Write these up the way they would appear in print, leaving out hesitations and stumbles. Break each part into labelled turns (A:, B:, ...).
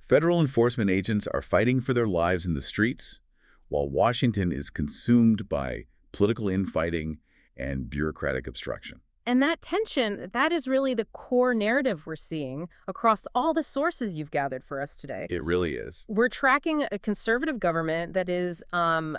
A: Federal enforcement agents are fighting for their lives in the streets, while Washington is consumed by political infighting and bureaucratic obstruction.
B: And that tension, that is really the core narrative we're seeing across all the sources you've gathered for us today.
A: It really is.
B: We're tracking a conservative government that is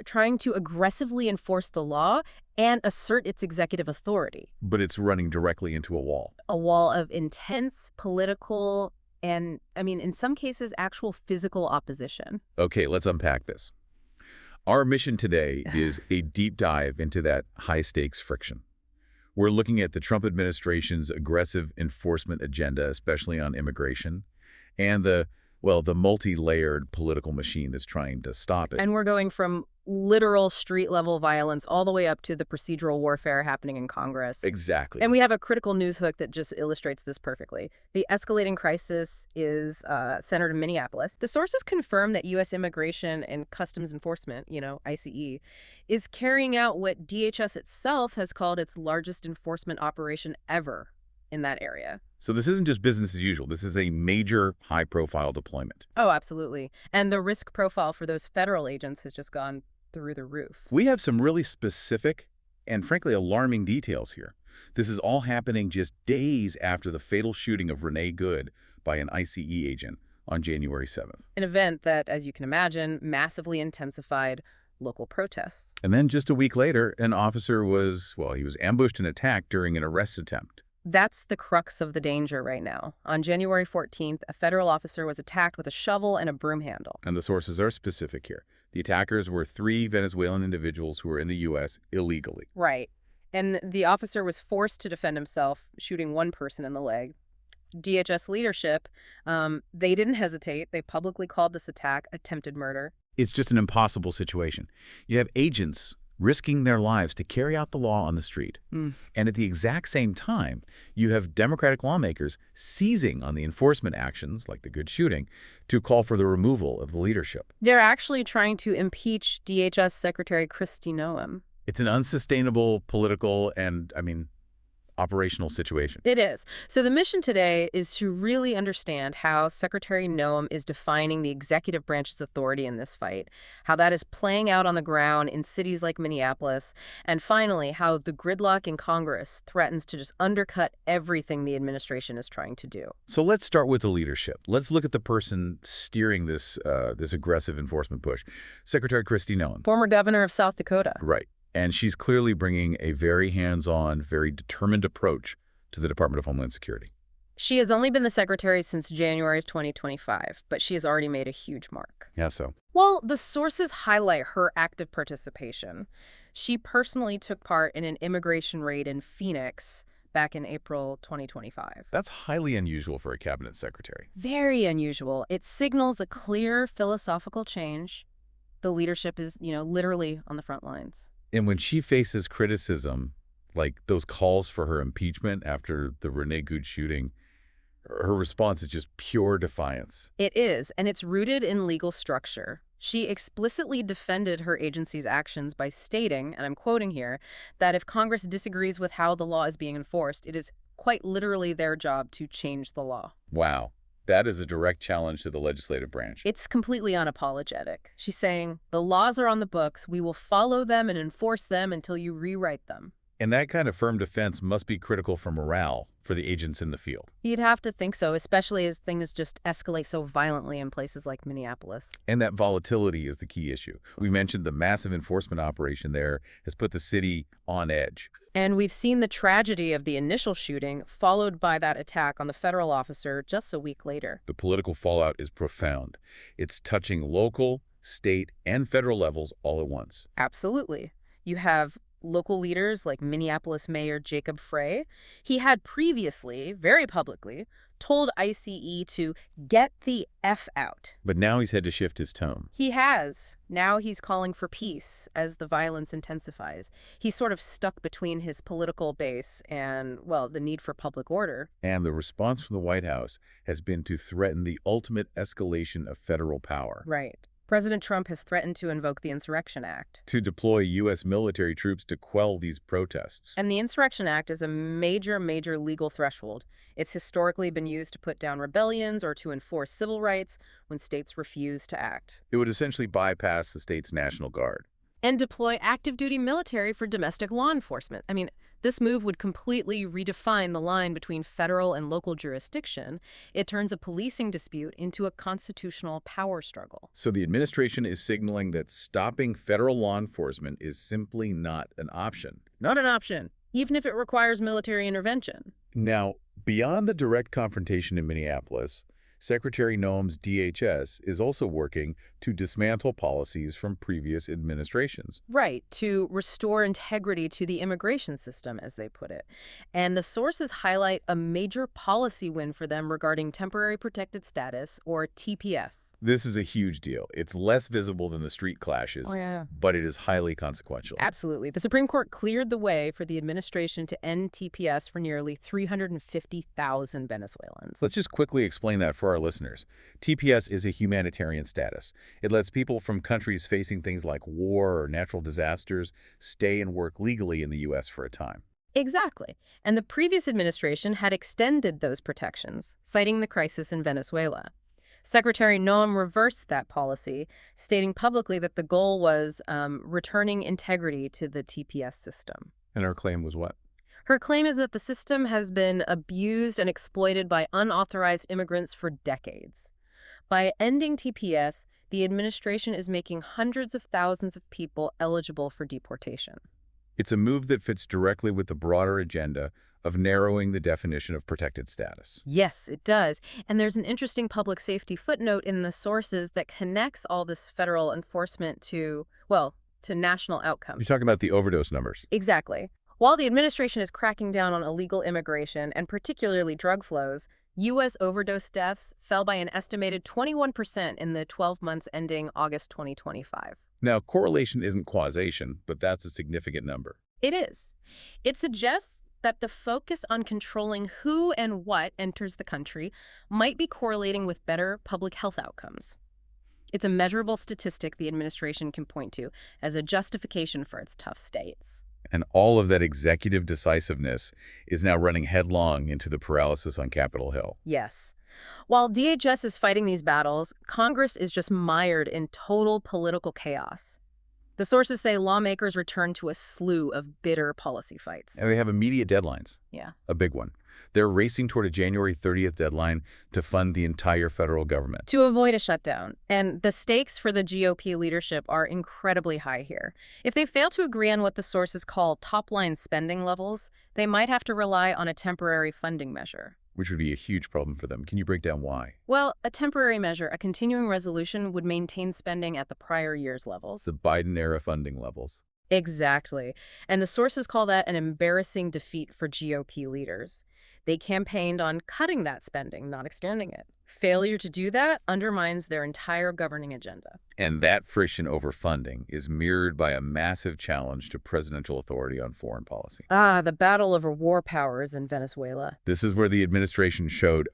B: trying to aggressively enforce the law and assert its executive authority.
A: But it's running directly into a wall.
B: A wall of intense political and, in some cases, actual physical opposition.
A: Okay, let's unpack this. Our mission today is a deep dive into that high-stakes friction. We're looking at the Trump administration's aggressive enforcement agenda, especially on immigration, and the multi-layered political machine that's trying to stop it.
B: And we're going from literal street-level violence all the way up to the procedural warfare happening in Congress.
A: Exactly.
B: And we have a critical news hook that just illustrates this perfectly. The escalating crisis is centered in Minneapolis. The sources confirm that U.S. Immigration and Customs Enforcement, ICE, is carrying out what DHS itself has called its largest enforcement operation ever in that area.
A: So this isn't just business as usual. This is a major high-profile deployment.
B: Oh, absolutely. And the risk profile for those federal agents has just gone through the roof.
A: We have some really specific and frankly alarming details here. This is all happening just days after the fatal shooting of Renee Good by an ICE agent on January 7th.
B: An event that, as you can imagine, massively intensified local protests.
A: And then just a week later, an officer was ambushed and attacked during an arrest attempt.
B: That's the crux of the danger right now. On January 14th, a federal officer was attacked with a shovel and a broom handle.
A: And the sources are specific here. The attackers were 3 Venezuelan individuals who were in the U.S. illegally.
B: Right. And the officer was forced to defend himself, shooting one person in the leg. DHS leadership, they didn't hesitate. They publicly called this attack attempted murder.
A: It's just an impossible situation. You have agents risking their lives to carry out the law on the street. And at the exact same time, you have Democratic lawmakers seizing on the enforcement actions, like the Good shooting, to call for the removal of the leadership.
B: They're actually trying to impeach DHS Secretary Kristi Noem.
A: It's an unsustainable political and, operational situation.
B: It is. So the mission today is to really understand how Secretary Noem is defining the executive branch's authority in this fight, how that is playing out on the ground in cities like Minneapolis, and finally, how the gridlock in Congress threatens to just undercut everything the administration is trying to do.
A: So let's start with the leadership. Let's look at the person steering this aggressive enforcement push, Secretary Kristi Noem.
B: Former governor of South Dakota.
A: Right. And she's clearly bringing a very hands-on, very determined approach to the Department of Homeland Security.
B: She has only been the secretary since January 2025, but she has already made a huge mark.
A: Yeah, so?
B: Well, the sources highlight her active participation. She personally took part in an immigration raid in Phoenix back in April 2025.
A: That's highly unusual for a cabinet secretary.
B: Very unusual. It signals a clear philosophical change. The leadership is, literally on the front lines.
A: And when she faces criticism, like those calls for her impeachment after the Renee Good shooting, her response is just pure defiance.
B: It is, and it's rooted in legal structure. She explicitly defended her agency's actions by stating, and I'm quoting here, that if Congress disagrees with how the law is being enforced, it is quite literally their job to change the law.
A: Wow. That is a direct challenge to the legislative branch.
B: It's completely unapologetic. She's saying, the laws are on the books. We will follow them and enforce them until you rewrite them.
A: And that kind of firm defense must be critical for morale for the agents in the field.
B: You'd have to think so, especially as things just escalate so violently in places like Minneapolis.
A: And that volatility is the key issue. We mentioned the massive enforcement operation there has put the city on edge.
B: And we've seen the tragedy of the initial shooting, followed by that attack on the federal officer just a week later.
A: The political fallout is profound. It's touching local, state, and federal levels all at once.
B: Absolutely. You have local leaders like Minneapolis Mayor Jacob Frey. He had previously, very publicly, told ICE to get the F out.
A: But now he's had to shift his tone.
B: He has. Now he's calling for peace as the violence intensifies. He's sort of stuck between his political base and, the need for public order.
A: And the response from the White House has been to threaten the ultimate escalation of federal power.
B: Right. President Trump has threatened to invoke the Insurrection Act.
A: To deploy U.S. military troops to quell these protests.
B: And the Insurrection Act is a major, major legal threshold. It's historically been used to put down rebellions or to enforce civil rights when states refuse to act.
A: It would essentially bypass the state's National Guard.
B: And deploy active-duty military for domestic law enforcement. I mean, this move would completely redefine the line between federal and local jurisdiction. It turns a policing dispute into a constitutional power struggle.
A: So the administration is signaling that stopping federal law enforcement is simply not an option.
B: Not an option, even if it requires military intervention.
A: Now, beyond the direct confrontation in Minneapolis, Secretary Noem's DHS is also working to dismantle policies from previous administrations.
B: Right, to restore integrity to the immigration system, as they put it. And the sources highlight a major policy win for them regarding temporary protected status, or TPS.
A: This is a huge deal. It's less visible than the street clashes, but it is highly consequential.
B: Absolutely. The Supreme Court cleared the way for the administration to end TPS for nearly 350,000 Venezuelans.
A: Let's just quickly explain that for our listeners. TPS is a humanitarian status. It lets people from countries facing things like war or natural disasters stay and work legally in the U.S. for a time.
B: Exactly. And the previous administration had extended those protections, citing the crisis in Venezuela. Secretary Noem reversed that policy, stating publicly that the goal was returning integrity to the TPS system.
A: And her claim was what?
B: Her claim is that the system has been abused and exploited by unauthorized immigrants for decades. By ending TPS, the administration is making hundreds of thousands of people eligible for deportation.
A: It's a move that fits directly with the broader agenda of narrowing the definition of protected status.
B: Yes, it does. And there's an interesting public safety footnote in the sources that connects all this federal enforcement to, well, to national outcomes.
A: You're talking about the overdose numbers.
B: Exactly. While the administration is cracking down on illegal immigration and particularly drug flows, U.S. overdose deaths fell by an estimated 21% in the 12 months ending August 2025.
A: Now, correlation isn't causation, but that's a significant number.
B: It is. It suggests that the focus on controlling who and what enters the country might be correlating with better public health outcomes. It's a measurable statistic the administration can point to as a justification for its tough states.
A: And all of that executive decisiveness is now running headlong into the paralysis on Capitol Hill.
B: Yes. While DHS is fighting these battles, Congress is just mired in total political chaos. The sources say lawmakers return to a slew of bitter policy fights.
A: And they have immediate deadlines.
B: Yeah.
A: A big one. They're racing toward a January 30th deadline to fund the entire federal government.
B: To avoid a shutdown. And the stakes for the GOP leadership are incredibly high here. If they fail to agree on what the sources call topline spending levels, they might have to rely on a temporary funding measure.
A: Which would be a huge problem for them. Can you break down why?
B: Well, a temporary measure, a continuing resolution, would maintain spending at the prior year's levels.
A: The Biden-era funding levels.
B: Exactly. And the sources call that an embarrassing defeat for GOP leaders. They campaigned on cutting that spending, not extending it. Failure to do that undermines their entire governing agenda.
A: And that friction over funding is mirrored by a massive challenge to presidential authority on foreign policy.
B: The battle over war powers in Venezuela.
A: This is where the administration showed,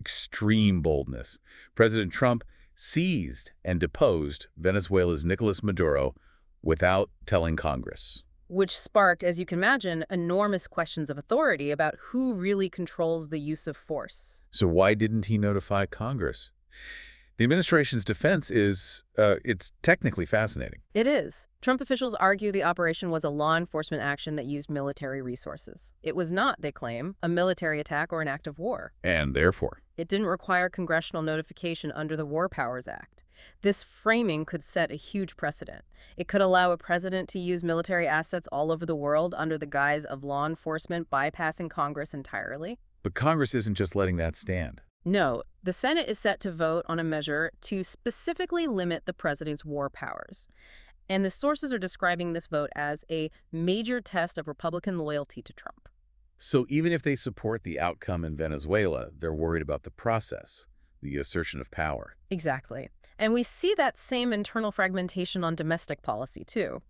A: extreme boldness. President Trump seized and deposed Venezuela's Nicolas Maduro without telling Congress.
B: Which sparked, as you can imagine, enormous questions of authority about who really controls the use of force.
A: So why didn't he notify Congress? The administration's defense is, it's technically fascinating.
B: It is. Trump officials argue the operation was a law enforcement action that used military resources. It was not, they claim, a military attack or an act of war.
A: And therefore,
B: it didn't require congressional notification under the War Powers Act. This framing could set a huge precedent. It could allow a president to use military assets all over the world under the guise of law enforcement bypassing Congress entirely.
A: But Congress isn't just letting that stand.
B: No, the Senate is set to vote on a measure to specifically limit the president's war powers. And the sources are describing this vote as a major test of Republican loyalty to Trump.
A: So even if they support the outcome in Venezuela, they're worried about the process, the assertion of power.
B: Exactly. And we see that same internal fragmentation on domestic policy, too.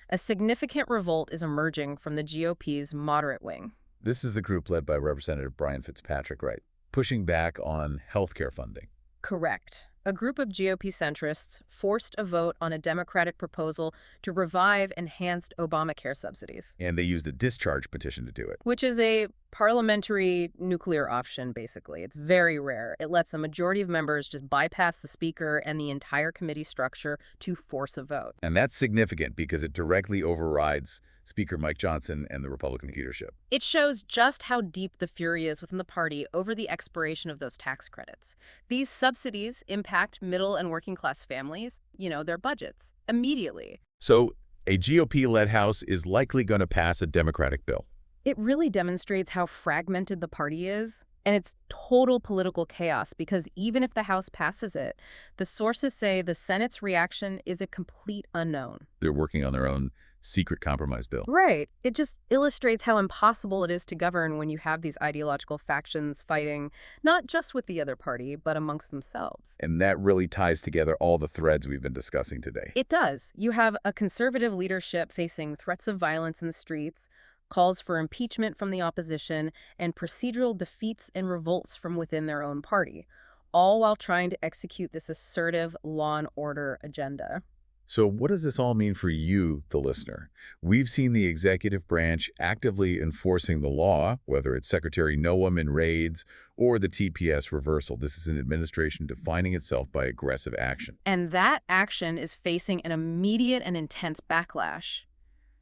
B: A significant revolt is emerging from the GOP's moderate wing.
A: This is the group led by Representative Brian Fitzpatrick, right? Pushing back on health care funding.
B: Correct. A group of GOP centrists forced a vote on a Democratic proposal to revive enhanced Obamacare subsidies,
A: And they used a discharge petition to do it.
B: which is a parliamentary nuclear option, basically. It's very rare. It lets a majority of members just bypass the speaker and the entire committee structure to force a vote.
A: And that's significant because it directly overrides Speaker Mike Johnson and the Republican leadership.
B: It shows just how deep the fury is within the party over the expiration of those tax credits. These subsidies impact middle and working class families, their budgets, immediately.
A: So a GOP-led House is likely going to pass a Democratic bill.
B: It really demonstrates how fragmented the party is, and it's total political chaos because even if the House passes it, the sources say the Senate's reaction is a complete unknown.
A: They're working on their own secret compromise bill.
B: Right. It just illustrates how impossible it is to govern when you have these ideological factions fighting not just with the other party, but amongst themselves.
A: And that really ties together all the threads we've been discussing today.
B: It does. You have a conservative leadership facing threats of violence in the streets, calls for impeachment from the opposition, and procedural defeats and revolts from within their own party, all while trying to execute this assertive law and order agenda.
A: So what does this all mean for you, the listener? We've seen the executive branch actively enforcing the law, whether it's Secretary Noem in raids or the TPS reversal. This is an administration defining itself by aggressive action.
B: And that action is facing an immediate and intense backlash,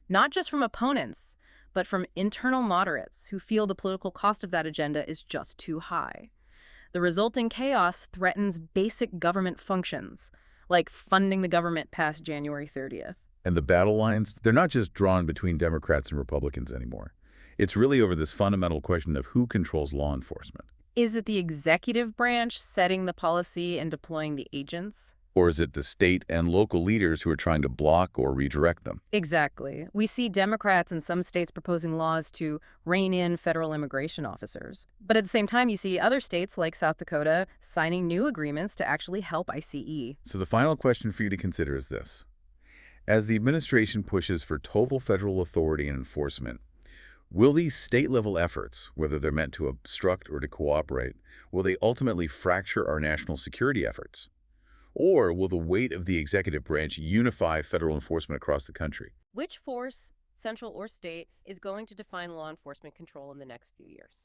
B: not just from opponents, but from internal moderates who feel the political cost of that agenda is just too high. The resulting chaos threatens basic government functions, like funding the government past January 30th.
A: And the battle lines, they're not just drawn between Democrats and Republicans anymore. It's really over this fundamental question of who controls law enforcement.
B: Is it the executive branch setting the policy and deploying the agents?
A: Or is it the state and local leaders who are trying to block or redirect them?
B: Exactly. We see Democrats in some states proposing laws to rein in federal immigration officers. But at the same time, you see other states like South Dakota signing new agreements to actually help ICE.
A: So the final question for you to consider is this. As the administration pushes for total federal authority and enforcement, will these state-level efforts, whether they're meant to obstruct or to cooperate, will they ultimately fracture our national security efforts? Or will the weight of the executive branch unify federal enforcement across the country?
B: Which force, central or state, is going to define law enforcement control in the next few years?